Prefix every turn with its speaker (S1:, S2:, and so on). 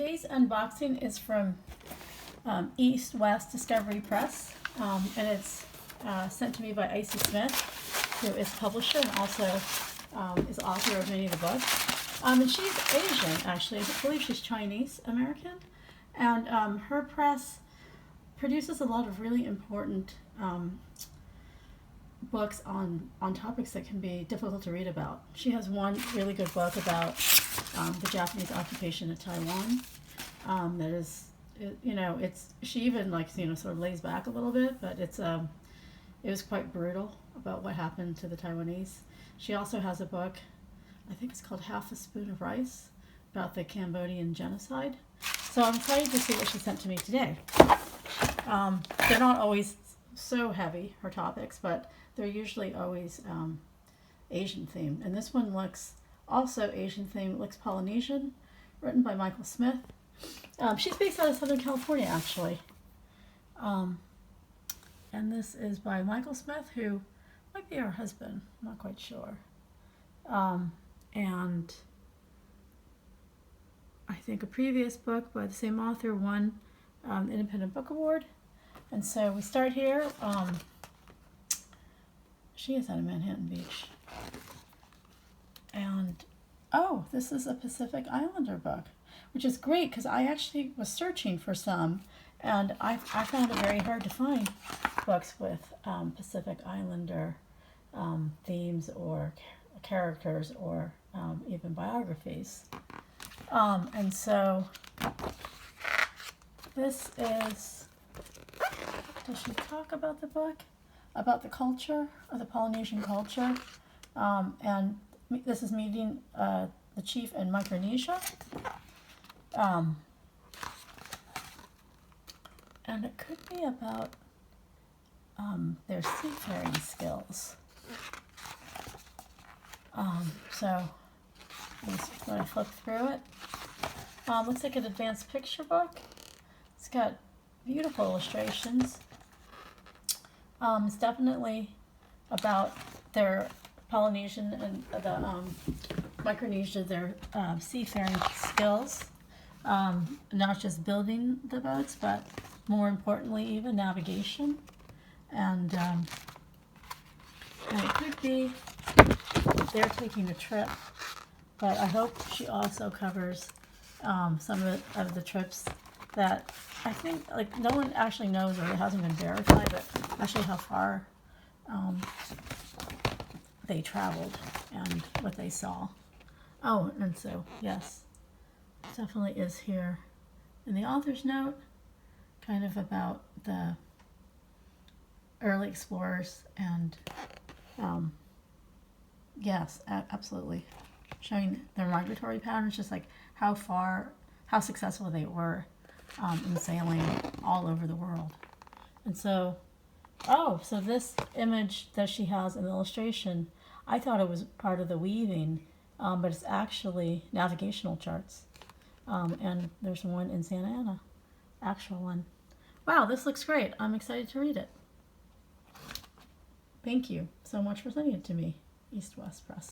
S1: Today's unboxing is from East West Discovery Press, and it's sent to me by Icy Smith, who is publisher and also is author of many of the books. And she's Asian, actually. I believe she's Chinese American, and her press produces a lot of really important books on topics that can be difficult to read about. She has one really good book about the Japanese occupation of Taiwan. That is, she even sort of lays back a little bit, but it was quite brutal about what happened to the Taiwanese. She also has a book, I think it's called Half a Spoon of Rice, about the Cambodian genocide. So I'm excited to see what she sent to me today. They're not always so heavy, her topics, but they're usually always Asian themed. And this one looks also Asian themed. It looks Polynesian, written by Michael Smith. She's based out of Southern California, actually. And this is by Michael Smith, who might be her husband. I'm not quite sure. And I think a previous book by the same author won the Independent Book Award. And so we start here. She is out of Manhattan Beach. And, oh, this is a Pacific Islander book, which is great because I actually was searching for some, and I found it very hard to find books with Pacific Islander themes or characters or even biographies. And so this is, does she talk about the book? About the culture, of the Polynesian culture. And this is meeting the chief in Micronesia. And it could be about their seafaring skills. So when I flip through it, looks like an advanced picture book. It's got beautiful illustrations. It's definitely about their Polynesian and the Micronesia, their seafaring skills. Not just building the boats, but more importantly, even navigation. And it could be they're taking a trip, but I hope she also covers some of the trips that I think no one actually knows, or it hasn't been verified, but actually how far they traveled and what they saw. Oh, and so yes, definitely is here in the author's note, kind of about the early explorers, and yes, absolutely, showing their migratory patterns, just like how successful they were in sailing all over the world. And so, so this image that she has in the illustration, I thought it was part of the weaving, but it's actually navigational charts. And there's one in Santa Ana, actual one. Wow, this looks great. I'm excited to read it. Thank you so much for sending it to me, East West Press.